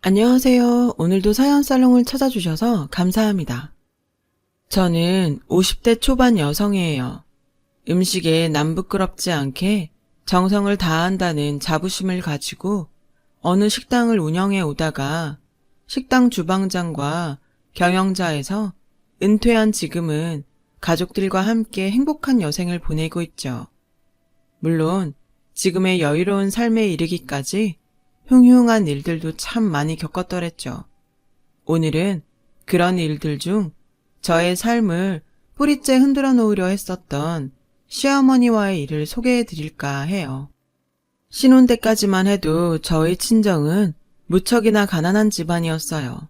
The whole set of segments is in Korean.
안녕하세요. 오늘도 사연살롱을 찾아주셔서 감사합니다. 저는 50대 초반 여성이에요. 음식에 남부끄럽지 않게 정성을 다한다는 자부심을 가지고 어느 식당을 운영해 오다가 식당 주방장과 경영자에서 은퇴한 지금은 가족들과 함께 행복한 여생을 보내고 있죠. 물론 지금의 여유로운 삶에 이르기까지 흉흉한 일들도 참 많이 겪었더랬죠. 오늘은 그런 일들 중 저의 삶을 뿌리째 흔들어 놓으려 했었던 시어머니와의 일을 소개해 드릴까 해요. 신혼 때까지만 해도 저희 친정은 무척이나 가난한 집안이었어요.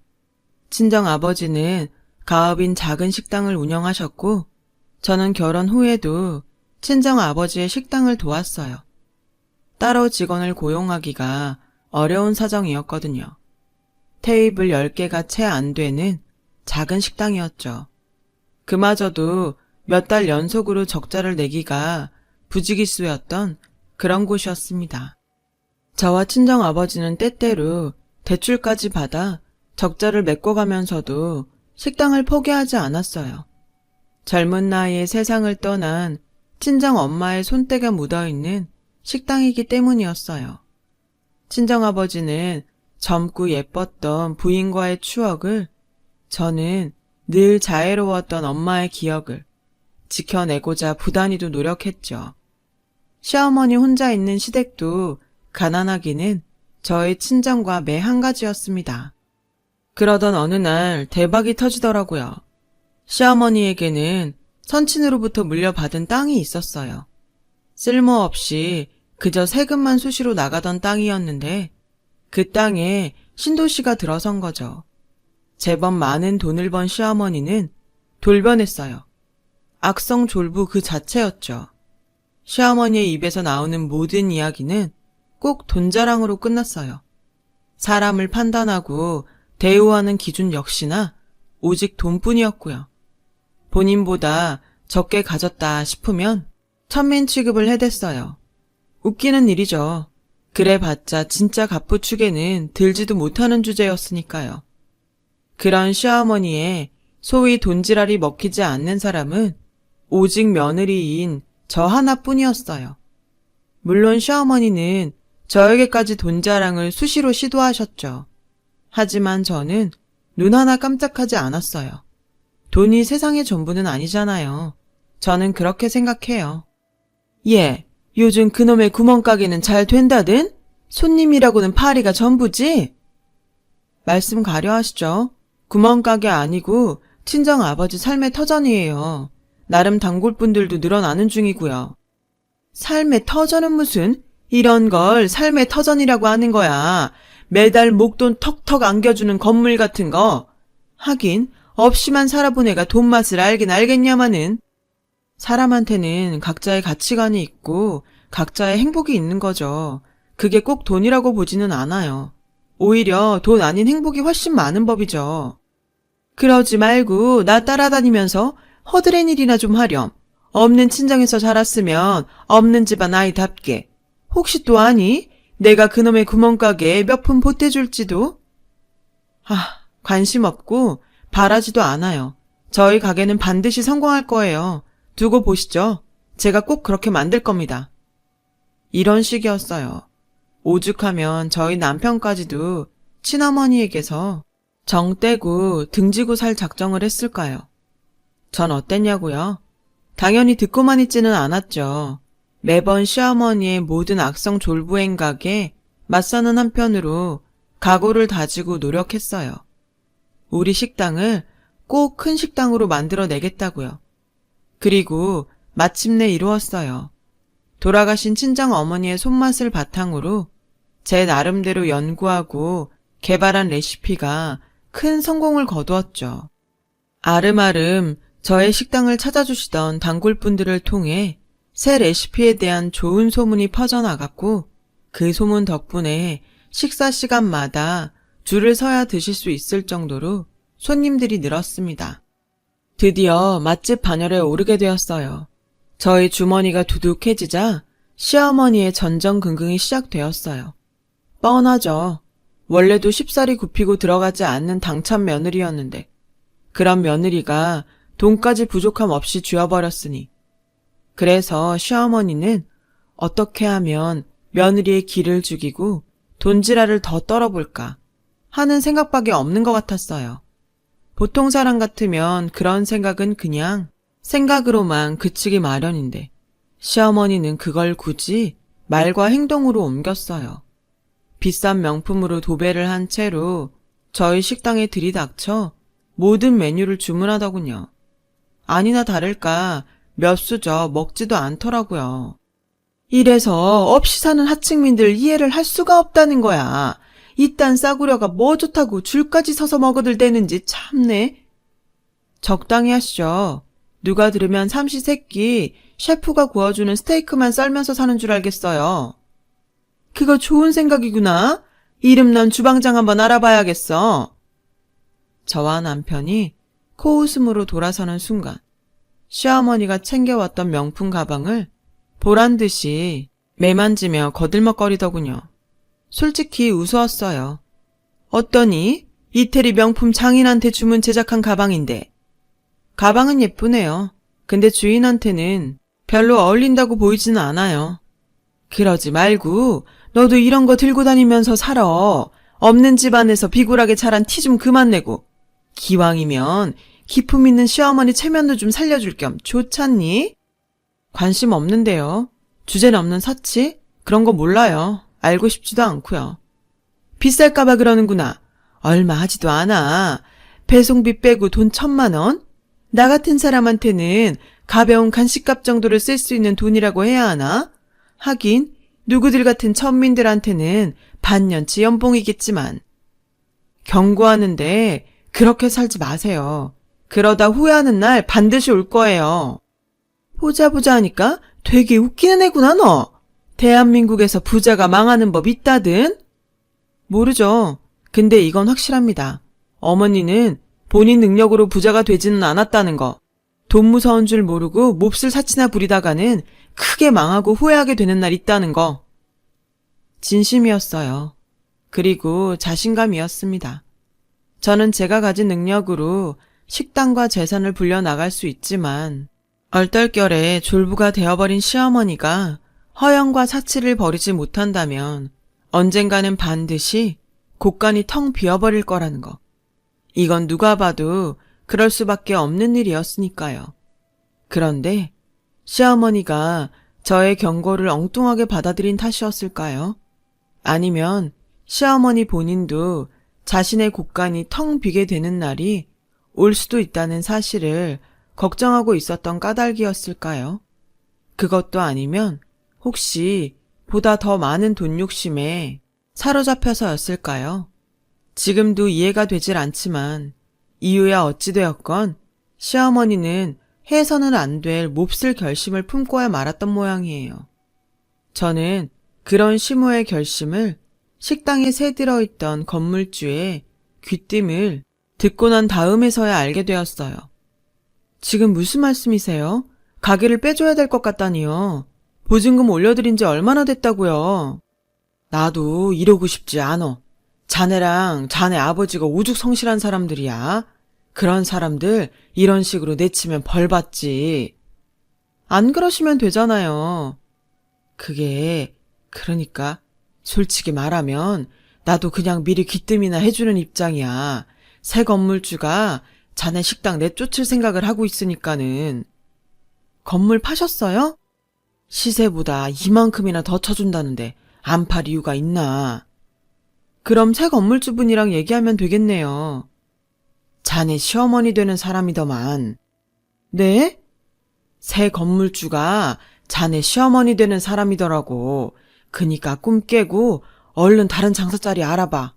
친정 아버지는 가업인 작은 식당을 운영하셨고 저는 결혼 후에도 친정 아버지의 식당을 도왔어요. 따로 직원을 고용하기가 어려운 사정이었거든요. 테이블 10개가 채 안 되는 작은 식당이었죠. 그마저도 몇 달 연속으로 적자를 내기가 부지기수였던 그런 곳이었습니다. 저와 친정아버지는 때때로 대출까지 받아 적자를 메꿔가면서도 식당을 포기하지 않았어요. 젊은 나이에 세상을 떠난 친정엄마의 손때가 묻어있는 식당이기 때문이었어요. 친정아버지는 젊고 예뻤던 부인과의 추억을, 저는 늘 자애로웠던 엄마의 기억을 지켜내고자 부단히도 노력했죠. 시어머니 혼자 있는 시댁도 가난하기는 저의 친정과 매 한 가지였습니다. 그러던 어느 날 대박이 터지더라고요. 시어머니에게는 선친으로부터 물려받은 땅이 있었어요. 쓸모없이 그저 세금만 수시로 나가던 땅이었는데 그 땅에 신도시가 들어선 거죠. 제법 많은 돈을 번 시어머니는 돌변했어요. 악성졸부 그 자체였죠. 시어머니의 입에서 나오는 모든 이야기는 꼭 돈자랑으로 끝났어요. 사람을 판단하고 대우하는 기준 역시나 오직 돈뿐이었고요. 본인보다 적게 가졌다 싶으면 천민 취급을 해댔어요. 웃기는 일이죠. 그래봤자 진짜 갑부축에는 들지도 못하는 주제였으니까요. 그런 시어머니의 소위 돈지랄이 먹히지 않는 사람은 오직 며느리인 저 하나뿐이었어요. 물론 시어머니는 저에게까지 돈자랑을 수시로 시도하셨죠. 하지만 저는 눈 하나 깜짝하지 않았어요. 돈이 세상의 전부는 아니잖아요. 저는 그렇게 생각해요. 예, 요즘 그놈의 구멍가게는 잘 된다든? 손님이라고는 파리가 전부지? 말씀 가려하시죠. 구멍가게 아니고 친정아버지 삶의 터전이에요. 나름 단골분들도 늘어나는 중이고요. 삶의 터전은 무슨? 이런 걸 삶의 터전이라고 하는 거야. 매달 목돈 턱턱 안겨주는 건물 같은 거. 하긴 없이만 살아본 애가 돈 맛을 알긴 알겠냐마는. 사람한테는 각자의 가치관이 있고 각자의 행복이 있는 거죠. 그게 꼭 돈이라고 보지는 않아요. 오히려 돈 아닌 행복이 훨씬 많은 법이죠. 그러지 말고 나 따라다니면서 허드렛 일이나 좀 하렴. 없는 친정에서 자랐으면 없는 집안 아이답게. 혹시 또 아니? 내가 그놈의 구멍가게에 몇 푼 보태줄지도? 관심 없고 바라지도 않아요. 저희 가게는 반드시 성공할 거예요. 두고 보시죠. 제가 꼭 그렇게 만들 겁니다. 이런 식이었어요. 오죽하면 저희 남편까지도 친어머니에게서 정 떼고 등지고 살 작정을 했을까요? 전 어땠냐고요? 당연히 듣고만 있지는 않았죠. 매번 시어머니의 모든 악성 졸부 행각에 맞서는 한편으로 각오를 다지고 노력했어요. 우리 식당을 꼭 큰 식당으로 만들어내겠다고요. 그리고 마침내 이루었어요. 돌아가신 친정 어머니의 손맛을 바탕으로 제 나름대로 연구하고 개발한 레시피가 큰 성공을 거두었죠. 아름아름 저의 식당을 찾아주시던 단골분들을 통해 새 레시피에 대한 좋은 소문이 퍼져나갔고 그 소문 덕분에 식사 시간마다 줄을 서야 드실 수 있을 정도로 손님들이 늘었습니다. 드디어 맛집 반열에 오르게 되었어요. 저희 주머니가 두둑해지자 시어머니의 전전긍긍이 시작되었어요. 뻔하죠. 원래도 쉽사리 굽히고 들어가지 않는 당찬 며느리였는데 그런 며느리가 돈까지 부족함 없이 쥐어버렸으니 그래서 시어머니는 어떻게 하면 며느리의 기를 죽이고 돈지랄을 더 떨어볼까 하는 생각밖에 없는 것 같았어요. 보통 사람 같으면 그런 생각은 그냥 생각으로만 그치기 마련인데 시어머니는 그걸 굳이 말과 행동으로 옮겼어요. 비싼 명품으로 도배를 한 채로 저희 식당에 들이닥쳐 모든 메뉴를 주문하더군요. 아니나 다를까 몇 수저 먹지도 않더라고요. 이래서 없이 사는 하층민들 이해를 할 수가 없다는 거야. 이딴 싸구려가 뭐 좋다고 줄까지 서서 먹어들 대는지 참네. 적당히 하시죠. 누가 들으면 삼시세끼 셰프가 구워주는 스테이크만 썰면서 사는 줄 알겠어요. 그거 좋은 생각이구나. 이름난 주방장 한번 알아봐야겠어. 저와 남편이 코웃음으로 돌아서는 순간 시어머니가 챙겨왔던 명품 가방을 보란듯이 매만지며 거들먹거리더군요. 솔직히 우스웠어요. 어떠니? 이태리 명품 장인한테 주문 제작한 가방인데. 가방은 예쁘네요. 근데 주인한테는 별로 어울린다고 보이지는 않아요. 그러지 말고 너도 이런 거 들고 다니면서 살아. 없는 집안에서 비굴하게 자란 티 좀 그만 내고. 기왕이면 기품 있는 시어머니 체면도 좀 살려줄 겸 좋잖니? 관심 없는데요. 주제는 없는 사치? 그런 거 몰라요. 알고 싶지도 않고요. 비쌀까봐 그러는구나. 얼마 하지도 않아. 배송비 빼고 돈 1,000만 원? 나 같은 사람한테는 가벼운 간식값 정도를 쓸 수 있는 돈이라고 해야 하나? 하긴 누구들 같은 천민들한테는 반년치 연봉이겠지만. 경고하는데 그렇게 살지 마세요. 그러다 후회하는 날 반드시 올 거예요. 보자 하니까 되게 웃기는 애구나 너. 대한민국에서 부자가 망하는 법 있다든? 모르죠. 근데 이건 확실합니다. 어머니는 본인 능력으로 부자가 되지는 않았다는 거. 돈 무서운 줄 모르고 몹쓸 사치나 부리다가는 크게 망하고 후회하게 되는 날 있다는 거. 진심이었어요. 그리고 자신감이었습니다. 저는 제가 가진 능력으로 식당과 재산을 불려나갈 수 있지만 얼떨결에 졸부가 되어버린 시어머니가 허영과 사치를 버리지 못한다면 언젠가는 반드시 곳간이 텅 비어버릴 거라는 거. 이건 누가 봐도 그럴 수밖에 없는 일이었으니까요. 그런데 시어머니가 저의 경고를 엉뚱하게 받아들인 탓이었을까요? 아니면 시어머니 본인도 자신의 곳간이 텅 비게 되는 날이 올 수도 있다는 사실을 걱정하고 있었던 까닭이었을까요? 그것도 아니면 혹시 보다 더 많은 돈 욕심에 사로잡혀서였을까요? 지금도 이해가 되질 않지만 이유야 어찌 되었건 시어머니는 해서는 안 될 몹쓸 결심을 품고야 말았던 모양이에요. 저는 그런 심오의 결심을 식당에 새들어 있던 건물주의 귀띔을 듣고 난 다음에서야 알게 되었어요. 지금 무슨 말씀이세요? 가게를 빼줘야 될 것 같다니요. 보증금 올려드린 지 얼마나 됐다고요. 나도 이러고 싶지 않어. 자네랑 자네 아버지가 오죽 성실한 사람들이야. 그런 사람들 이런 식으로 내치면 벌 받지. 안 그러시면 되잖아요. 그게 그러니까 솔직히 말하면 나도 그냥 미리 귀뜸이나 해주는 입장이야. 새 건물주가 자네 식당 내쫓을 생각을 하고 있으니까는. 건물 파셨어요? 시세보다 이만큼이나 더 쳐준다는데 안 팔 이유가 있나. 그럼 새 건물주분이랑 얘기하면 되겠네요. 자네 시어머니 되는 사람이더만. 네? 새 건물주가 자네 시어머니 되는 사람이더라고. 그니까 꿈 깨고 얼른 다른 장사자리 알아봐.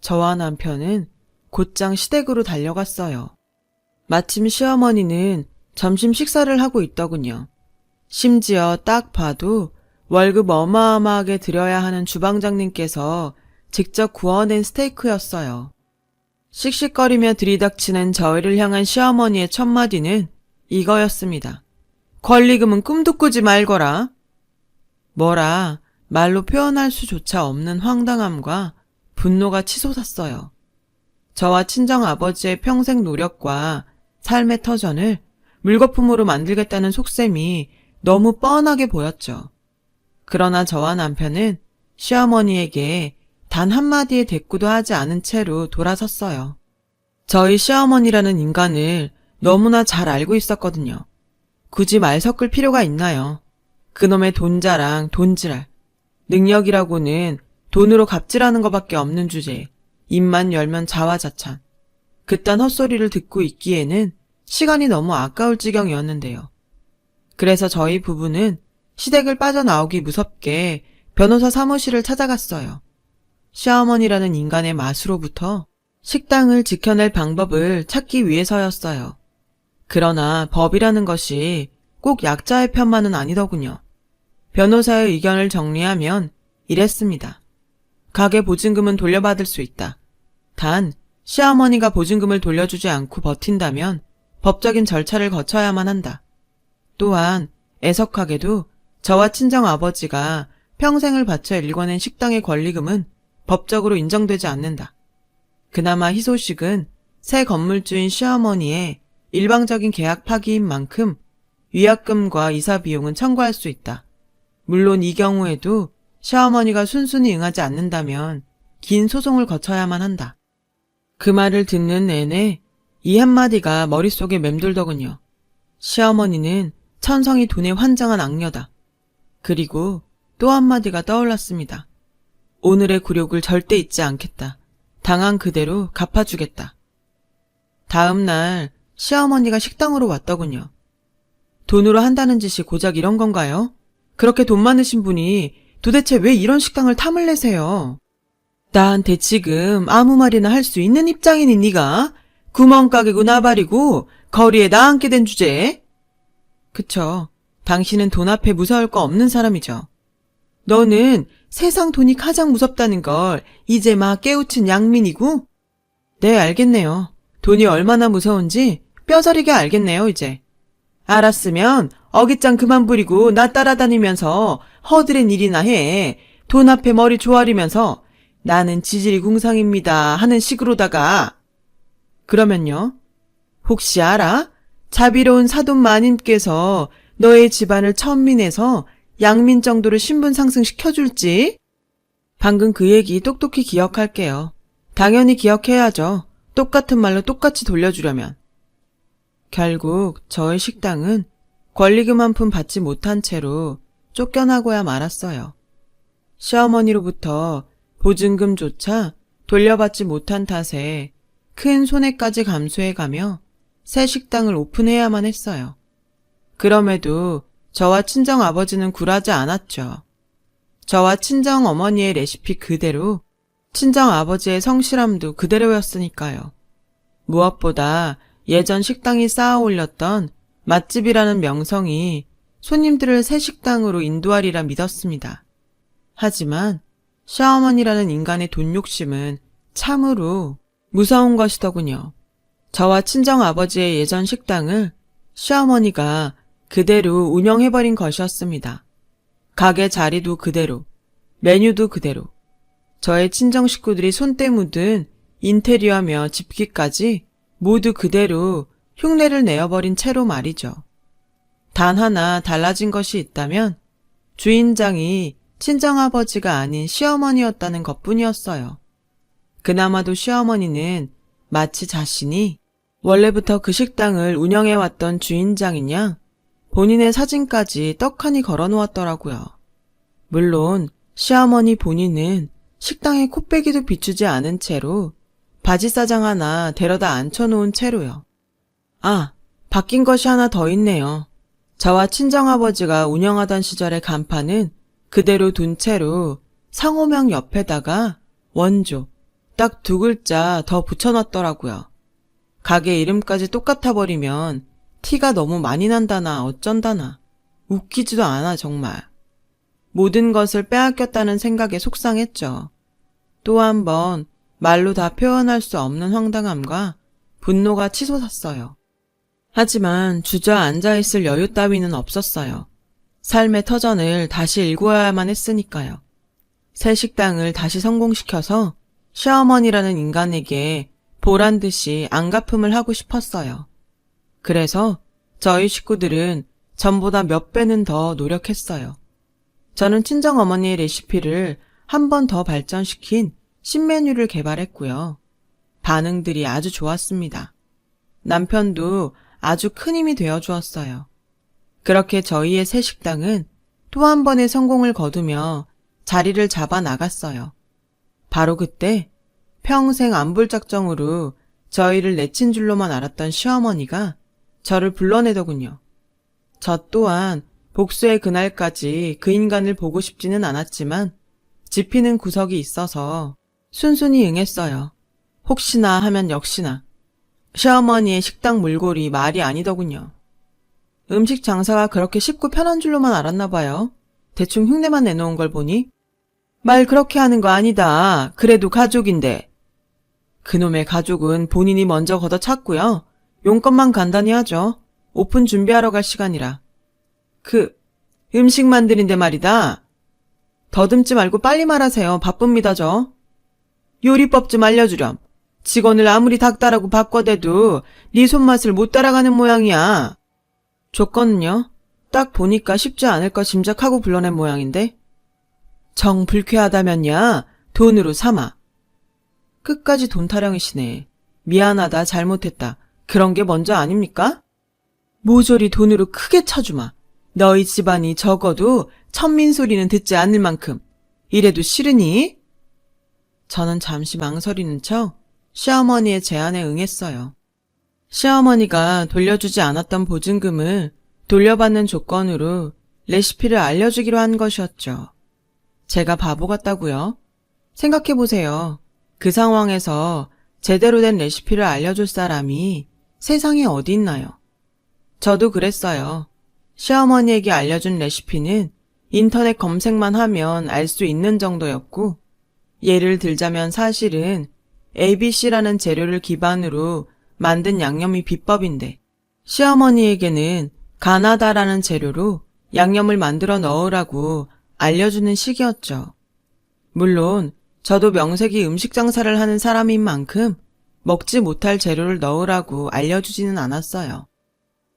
저와 남편은 곧장 시댁으로 달려갔어요. 마침 시어머니는 점심 식사를 하고 있더군요. 심지어 딱 봐도 월급 어마어마하게 드려야 하는 주방장님께서 직접 구워낸 스테이크였어요. 씩씩거리며 들이닥치는 저희를 향한 시어머니의 첫마디는 이거였습니다. 권리금은 꿈도 꾸지 말거라. 뭐라 말로 표현할 수조차 없는 황당함과 분노가 치솟았어요. 저와 친정아버지의 평생 노력과 삶의 터전을 물거품으로 만들겠다는 속셈이 너무 뻔하게 보였죠. 그러나 저와 남편은 시어머니에게 단 한마디의 대꾸도 하지 않은 채로 돌아섰어요. 저희 시어머니라는 인간을 너무나 잘 알고 있었거든요. 굳이 말 섞을 필요가 있나요? 그놈의 돈자랑 돈지랄. 능력이라고는 돈으로 갑질하는 것밖에 없는 주제에 입만 열면 자화자찬. 그딴 헛소리를 듣고 있기에는 시간이 너무 아까울 지경이었는데요. 그래서 저희 부부는 시댁을 빠져나오기 무섭게 변호사 사무실을 찾아갔어요. 시어머니라는 인간의 맛으로부터 식당을 지켜낼 방법을 찾기 위해서였어요. 그러나 법이라는 것이 꼭 약자의 편만은 아니더군요. 변호사의 의견을 정리하면 이랬습니다. 가게 보증금은 돌려받을 수 있다. 단 시어머니가 보증금을 돌려주지 않고 버틴다면 법적인 절차를 거쳐야만 한다. 또한 애석하게도 저와 친정아버지가 평생을 바쳐 일궈낸 식당의 권리금은 법적으로 인정되지 않는다. 그나마 희소식은 새 건물주인 시어머니의 일방적인 계약 파기인 만큼 위약금과 이사 비용은 청구할 수 있다. 물론 이 경우에도 시어머니가 순순히 응하지 않는다면 긴 소송을 거쳐야만 한다. 그 말을 듣는 내내 이 한마디가 머릿속에 맴돌더군요. 시어머니는 천성이 돈에 환장한 악녀다. 그리고 또 한마디가 떠올랐습니다. 오늘의 굴욕을 절대 잊지 않겠다. 당한 그대로 갚아주겠다. 다음 날 시어머니가 식당으로 왔더군요. 돈으로 한다는 짓이 고작 이런 건가요? 그렇게 돈 많으신 분이 도대체 왜 이런 식당을 탐을 내세요? 나한테 지금 아무 말이나 할 수 있는 입장이니 네가? 구멍가게고 나발이고 거리에 나앉게 된 주제에? 그쵸. 당신은 돈 앞에 무서울 거 없는 사람이죠. 너는 세상 돈이 가장 무섭다는 걸 이제 막 깨우친 양민이고? 네, 알겠네요. 돈이 얼마나 무서운지 뼈저리게 알겠네요, 이제. 알았으면 어깃장 그만 부리고 나 따라다니면서 허드렛 일이나 해. 돈 앞에 머리 조아리면서 나는 지질이 궁상입니다 하는 식으로다가. 그러면요? 혹시 알아? 자비로운 사돈 마님께서 너의 집안을 천민에서 양민 정도로 신분 상승시켜줄지? 방금 그 얘기 똑똑히 기억할게요. 당연히 기억해야죠. 똑같은 말로 똑같이 돌려주려면. 결국 저의 식당은 권리금 한 푼 받지 못한 채로 쫓겨나고야 말았어요. 시어머니로부터 보증금조차 돌려받지 못한 탓에 큰 손해까지 감수해가며 새 식당을 오픈해야만 했어요. 그럼에도 저와 친정아버지는 굴하지 않았죠. 저와 친정어머니의 레시피 그대로 친정아버지의 성실함도 그대로였으니까요. 무엇보다 예전 식당이 쌓아 올렸던 맛집이라는 명성이 손님들을 새 식당으로 인도하리라 믿었습니다. 하지만 시어머니라는 인간의 돈 욕심은 참으로 무서운 것이더군요. 저와 친정아버지의 예전 식당을 시어머니가 그대로 운영해버린 것이었습니다. 가게 자리도 그대로, 메뉴도 그대로, 저의 친정 식구들이 손때 묻은 인테리어며 집기까지 모두 그대로 흉내를 내어버린 채로 말이죠. 단 하나 달라진 것이 있다면 주인장이 친정아버지가 아닌 시어머니였다는 것뿐이었어요. 그나마도 시어머니는 마치 자신이 원래부터 그 식당을 운영해왔던 주인장인 양 본인의 사진까지 떡하니 걸어놓았더라고요. 물론 시어머니 본인은 식당에 코빼기도 비추지 않은 채로 바지사장 하나 데려다 앉혀놓은 채로요. 아, 바뀐 것이 하나 더 있네요. 저와 친정아버지가 운영하던 시절의 간판은 그대로 둔 채로 상호명 옆에다가 원조, 딱 2글자 더 붙여놨더라고요. 가게 이름까지 똑같아 버리면 티가 너무 많이 난다나 어쩐다나 웃기지도 않아 정말. 모든 것을 빼앗겼다는 생각에 속상했죠. 또 한 번 말로 다 표현할 수 없는 황당함과 분노가 치솟았어요. 하지만 주저앉아있을 여유 따위는 없었어요. 삶의 터전을 다시 일구어야만 했으니까요. 새 식당을 다시 성공시켜서 시어머니라는 인간에게 보란 듯이 안갚음을 하고 싶었어요. 그래서 저희 식구들은 전보다 몇 배는 더 노력했어요. 저는 친정어머니의 레시피를 한 번 더 발전시킨 신메뉴를 개발했고요. 반응들이 아주 좋았습니다. 남편도 아주 큰 힘이 되어주었어요. 그렇게 저희의 새 식당은 또 한 번의 성공을 거두며 자리를 잡아 나갔어요. 바로 그때 평생 안불작정으로 저희를 내친 줄로만 알았던 시어머니가 저를 불러내더군요. 저 또한 복수의 그날까지 그 인간을 보고 싶지는 않았지만 지피는 구석이 있어서 순순히 응했어요. 혹시나 하면 역시나 시어머니의 식당 몰골이 말이 아니더군요. 음식 장사가 그렇게 쉽고 편한 줄로만 알았나 봐요. 대충 흉내만 내놓은 걸 보니 말 그렇게 하는 거 아니다. 그래도 가족인데. 그놈의 가족은 본인이 먼저 걷어찼고요. 용건만 간단히 하죠. 오픈 준비하러 갈 시간이라. 음식 만드는데 말이다. 더듬지 말고 빨리 말하세요. 바쁩니다, 저. 요리법 좀 알려주렴. 직원을 아무리 닥달하고 바꿔대도 네 손맛을 못 따라가는 모양이야. 조건은요? 딱 보니까 쉽지 않을 거 짐작하고 불러낸 모양인데. 정 불쾌하다면야 돈으로 삼아. 끝까지 돈 타령이시네. 미안하다, 잘못했다. 그런 게 먼저 아닙니까? 모조리 돈으로 크게 쳐주마. 너희 집안이 적어도 천민 소리는 듣지 않을 만큼. 이래도 싫으니? 저는 잠시 망설이는 척 시어머니의 제안에 응했어요. 시어머니가 돌려주지 않았던 보증금을 돌려받는 조건으로 레시피를 알려주기로 한 것이었죠. 제가 바보 같다고요? 생각해보세요. 그 상황에서 제대로 된 레시피를 알려줄 사람이 세상에 어디 있나요? 저도 그랬어요. 시어머니에게 알려준 레시피는 인터넷 검색만 하면 알 수 있는 정도였고, 예를 들자면 사실은 ABC라는 재료를 기반으로 만든 양념이 비법인데, 시어머니에게는 가나다라는 재료로 양념을 만들어 넣으라고 알려주는 식이었죠. 물론 저도 명색이 음식 장사를 하는 사람인 만큼 먹지 못할 재료를 넣으라고 알려주지는 않았어요.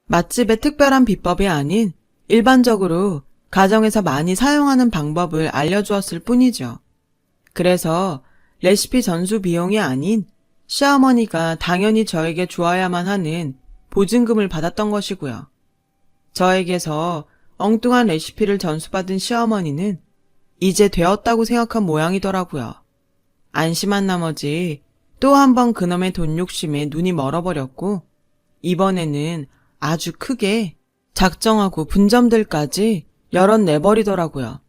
맛집의 특별한 비법이 아닌 일반적으로 가정에서 많이 사용하는 방법을 알려주었을 뿐이죠. 그래서 레시피 전수 비용이 아닌 시어머니가 당연히 저에게 주어야만 하는 보증금을 받았던 것이고요. 저에게서 엉뚱한 레시피를 전수받은 시어머니는 이제 되었다고 생각한 모양이더라고요. 안심한 나머지 또 한 번 그놈의 돈 욕심에 눈이 멀어버렸고, 이번에는 아주 크게 작정하고 분점들까지 여럿 내버리더라고요.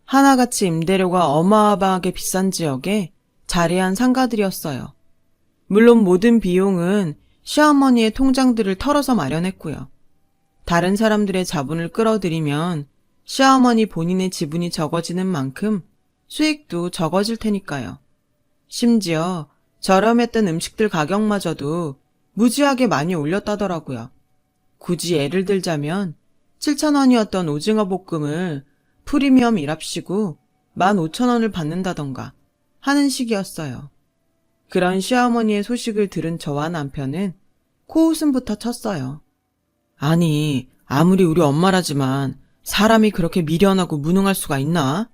하나같이 임대료가 어마어마하게 비싼 지역에 자리한 상가들이었어요. 물론 모든 비용은 시어머니의 통장들을 털어서 마련했고요. 다른 사람들의 자본을 끌어들이면 시어머니 본인의 지분이 적어지는 만큼 수익도 적어질 테니까요. 심지어 저렴했던 음식들 가격마저도 무지하게 많이 올렸다더라고요. 굳이 예를 들자면 7,000원이었던 오징어 볶음을 프리미엄이랍시고 15,000원을 받는다던가 하는 식이었어요. 그런 시어머니의 소식을 들은 저와 남편은 코웃음부터 쳤어요. 아니, 아무리 우리 엄마라지만 사람이 그렇게 미련하고 무능할 수가 있나?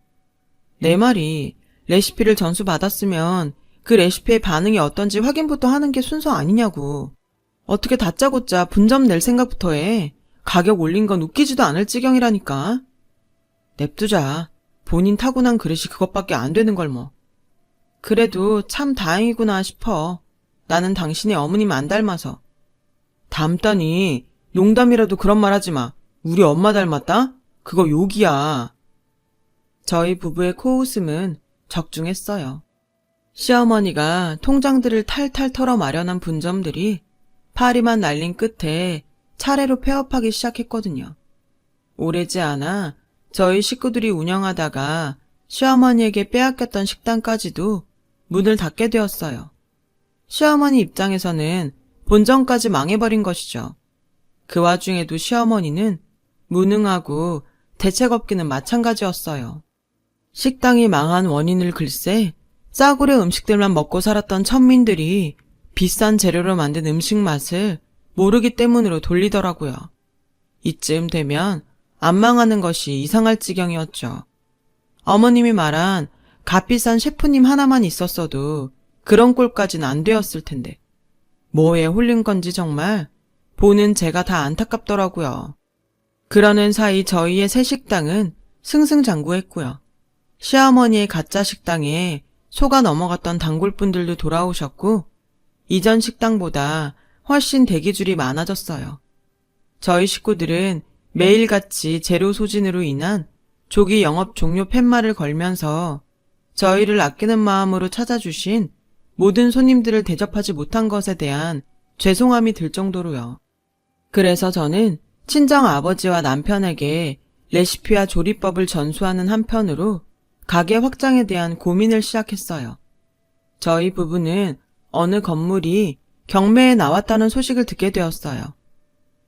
내 말이 레시피를 전수받았으면 그 레시피의 반응이 어떤지 확인부터 하는 게 순서 아니냐고. 어떻게 다짜고짜 분점 낼 생각부터 해. 가격 올린 건 웃기지도 않을 지경이라니까. 냅두자. 본인 타고난 그릇이 그것밖에 안 되는 걸 뭐. 그래도 참 다행이구나 싶어. 나는 당신의 어머님 안 닮아서. 닮다니. 농담이라도 그런 말 하지 마. 우리 엄마 닮았다? 그거 욕이야. 저희 부부의 코웃음은 적중했어요. 시어머니가 통장들을 탈탈 털어 마련한 분점들이 파리만 날린 끝에 차례로 폐업하기 시작했거든요. 오래지 않아 저희 식구들이 운영하다가 시어머니에게 빼앗겼던 식당까지도 문을 닫게 되었어요. 시어머니 입장에서는 본점까지 망해버린 것이죠. 그 와중에도 시어머니는 무능하고 대책 없기는 마찬가지였어요. 식당이 망한 원인을 글쎄 싸구려 음식들만 먹고 살았던 천민들이 비싼 재료로 만든 음식 맛을 모르기 때문으로 돌리더라고요. 이쯤 되면 안 망하는 것이 이상할 지경이었죠. 어머님이 말한 값비싼 셰프님 하나만 있었어도 그런 꼴까지는 안 되었을 텐데 뭐에 홀린 건지 정말 보는 제가 다 안타깝더라고요. 그러는 사이 저희의 새 식당은 승승장구했고요. 시어머니의 가짜 식당에 속아 넘어갔던 단골분들도 돌아오셨고 이전 식당보다 훨씬 대기줄이 많아졌어요. 저희 식구들은 매일같이 재료 소진으로 인한 조기 영업 종료 팻말을 걸면서 저희를 아끼는 마음으로 찾아주신 모든 손님들을 대접하지 못한 것에 대한 죄송함이 들 정도로요. 그래서 저는 친정 아버지와 남편에게 레시피와 조리법을 전수하는 한편으로 가게 확장에 대한 고민을 시작했어요. 저희 부부는 어느 건물이 경매에 나왔다는 소식을 듣게 되었어요.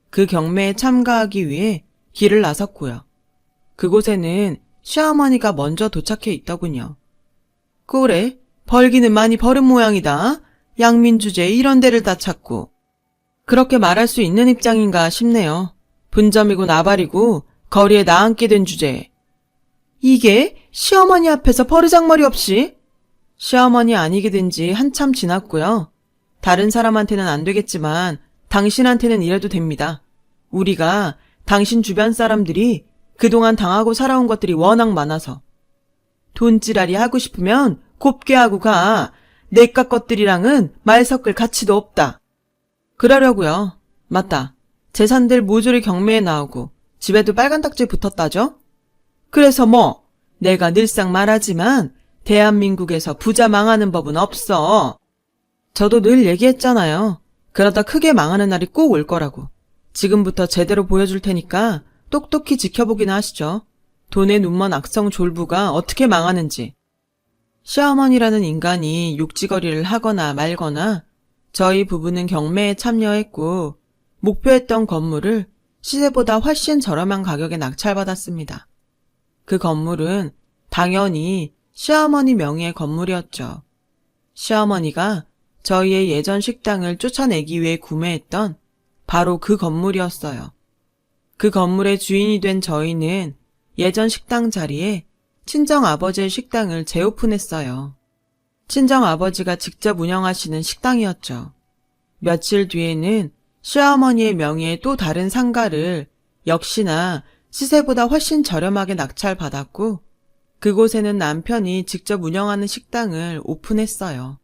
그 경매에 참가하기 위해 길을 나섰고요. 그곳에는 시어머니가 먼저 도착해 있더군요. 그래, 벌기는 많이 벌은 모양이다. 양민 주제에 이런 데를 다 찾고. 그렇게 말할 수 있는 입장인가 싶네요. 분점이고 나발이고 거리에 나앉게 된 주제에. 이게 시어머니 앞에서 버르장머리 없이? 시어머니 아니게 된 지 한참 지났고요. 다른 사람한테는 안 되겠지만 당신한테는 이래도 됩니다. 우리가 당신 주변 사람들이 그동안 당하고 살아온 것들이 워낙 많아서. 돈찌라리 하고 싶으면 곱게 하고 가. 내깟 것들이랑은 말 섞을 가치도 없다. 그러려고요. 맞다. 재산들 모조리 경매에 나오고 집에도 빨간 딱지 붙었다죠? 그래서 뭐 내가 늘상 말하지만 대한민국에서 부자 망하는 법은 없어. 저도 늘 얘기했잖아요. 그러다 크게 망하는 날이 꼭 올 거라고. 지금부터 제대로 보여줄 테니까 똑똑히 지켜보기나 하시죠. 돈에 눈먼 악성 졸부가 어떻게 망하는지. 시어머니라는 인간이 육지거리를 하거나 말거나 저희 부부는 경매에 참여했고 목표했던 건물을 시세보다 훨씬 저렴한 가격에 낙찰받았습니다. 그 건물은 당연히 시어머니 명의의 건물이었죠. 시어머니가 저희의 예전 식당을 쫓아내기 위해 구매했던 바로 그 건물이었어요. 그 건물의 주인이 된 저희는 예전 식당 자리에 친정아버지의 식당을 재오픈했어요. 친정아버지가 직접 운영하시는 식당이었죠. 며칠 뒤에는 시어머니의 명의의 또 다른 상가를 역시나 시세보다 훨씬 저렴하게 낙찰받았고 그곳에는 남편이 직접 운영하는 식당을 오픈했어요.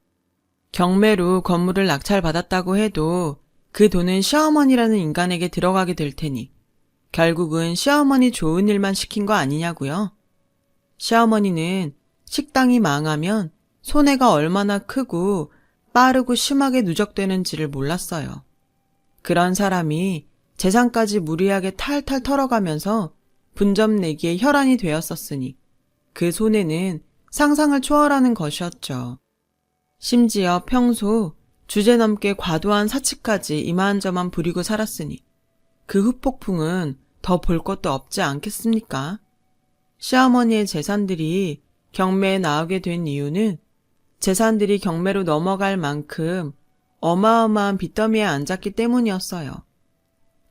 경매로 건물을 낙찰받았다고 해도 그 돈은 시어머니라는 인간에게 들어가게 될 테니 결국은 시어머니 좋은 일만 시킨 거 아니냐고요? 시어머니는 식당이 망하면 손해가 얼마나 크고 빠르고 심하게 누적되는지를 몰랐어요. 그런 사람이 재산까지 무리하게 탈탈 털어가면서 분점 내기에 혈안이 되었었으니 그 손해는 상상을 초월하는 것이었죠. 심지어 평소 주제넘게 과도한 사치까지 이만저만 부리고 살았으니 그 후폭풍은 더 볼 것도 없지 않겠습니까? 시어머니의 재산들이 경매에 나오게 된 이유는 재산들이 경매로 넘어갈 만큼 어마어마한 빚더미에 앉았기 때문이었어요.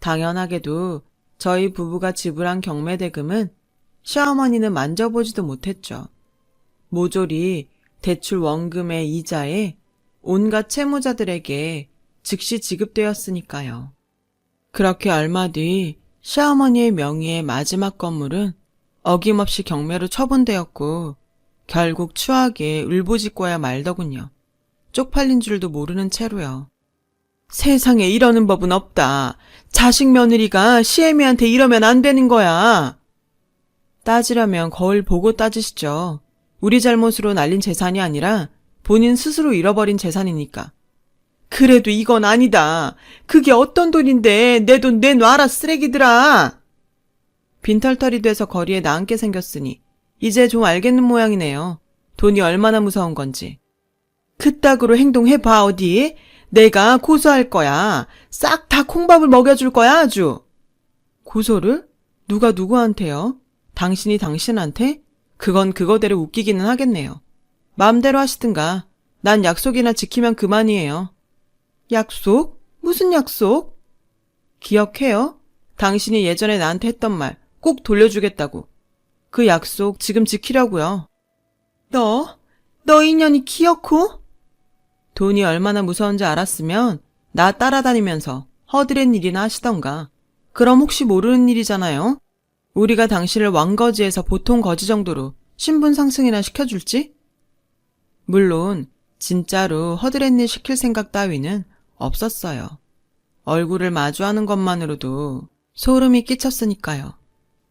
당연하게도 저희 부부가 지불한 경매 대금은 시어머니는 만져보지도 못했죠. 모조리 대출 원금의 이자에 온갖 채무자들에게 즉시 지급되었으니까요. 그렇게 얼마 뒤 시어머니의 명의의 마지막 건물은 어김없이 경매로 처분되었고 결국 추하게 울부짖고야 말더군요. 쪽팔린 줄도 모르는 채로요. 세상에 이러는 법은 없다. 자식 며느리가 시애미한테 이러면 안 되는 거야. 따지려면 거울 보고 따지시죠. 우리 잘못으로 날린 재산이 아니라 본인 스스로 잃어버린 재산이니까. 그래도 이건 아니다. 그게 어떤 돈인데 내 돈 내놔라 쓰레기들아. 빈털털이 돼서 거리에 나앉게 생겼으니 이제 좀 알겠는 모양이네요. 돈이 얼마나 무서운 건지. 그따구로 행동해봐 어디? 내가 고소할 거야. 싹 다 콩밥을 먹여줄 거야 아주. 고소를? 누가 누구한테요? 당신이 당신한테? 그건 그거대로 웃기기는 하겠네요. 마음대로 하시든가. 난 약속이나 지키면 그만이에요. 약속? 무슨 약속? 기억해요? 당신이 예전에 나한테 했던 말 꼭 돌려주겠다고. 그 약속 지금 지키려고요. 너 인연이 기어코? 돈이 얼마나 무서운지 알았으면 나 따라다니면서 허드렛 일이나 하시던가. 그럼 혹시 모르는 일이잖아요. 우리가 당신을 왕거지에서 보통 거지 정도로 신분 상승이나 시켜줄지? 물론 진짜로 허드렛 일 시킬 생각 따위는 없었어요. 얼굴을 마주하는 것만으로도 소름이 끼쳤으니까요.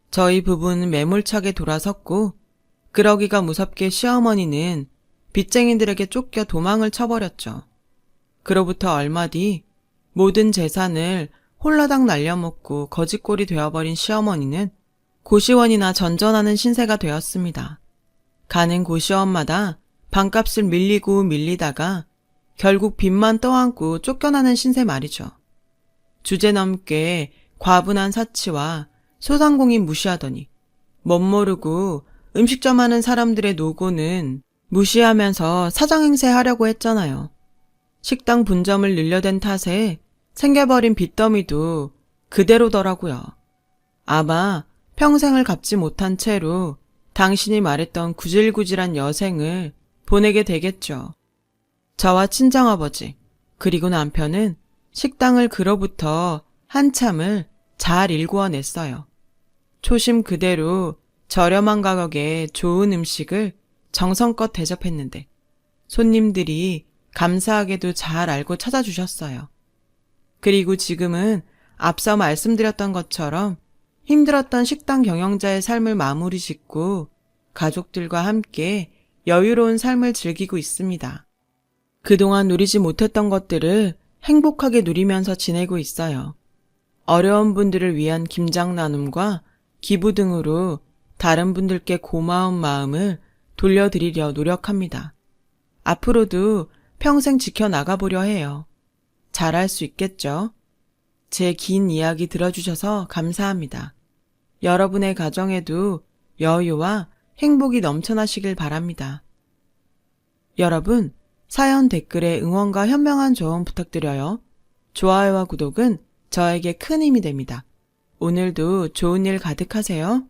저희 부부는 매몰차게 돌아섰고 그러기가 무섭게 시어머니는 빚쟁이들에게 쫓겨 도망을 쳐버렸죠. 그로부터 얼마 뒤 모든 재산을 홀라당 날려먹고 거지꼴이 되어버린 시어머니는 고시원이나 전전하는 신세가 되었습니다. 가는 고시원마다 방값을 밀리고 밀리다가 결국 빚만 떠안고 쫓겨나는 신세 말이죠. 주제넘게 과분한 사치와 소상공인 무시하더니 멋모르고 음식점 하는 사람들의 노고는 무시하면서 사장행세 하려고 했잖아요. 식당 분점을 늘려댄 탓에 생겨버린 빚더미도 그대로더라고요. 아마 평생을 갚지 못한 채로 당신이 말했던 구질구질한 여생을 보내게 되겠죠. 저와 친정아버지 그리고 남편은 식당을 그로부터 한참을 잘 일구어냈어요. 초심 그대로 저렴한 가격에 좋은 음식을 정성껏 대접했는데 손님들이 감사하게도 잘 알고 찾아주셨어요. 그리고 지금은 앞서 말씀드렸던 것처럼 힘들었던 식당 경영자의 삶을 마무리 짓고 가족들과 함께 여유로운 삶을 즐기고 있습니다. 그동안 누리지 못했던 것들을 행복하게 누리면서 지내고 있어요. 어려운 분들을 위한 김장 나눔과 기부 등으로 다른 분들께 고마운 마음을 돌려드리려 노력합니다. 앞으로도 평생 지켜나가보려 해요. 잘할 수 있겠죠? 제 긴 이야기 들어주셔서 감사합니다. 여러분의 가정에도 여유와 행복이 넘쳐나시길 바랍니다. 여러분, 사연 댓글에 응원과 현명한 조언 부탁드려요. 좋아요와 구독은 저에게 큰 힘이 됩니다. 오늘도 좋은 일 가득하세요.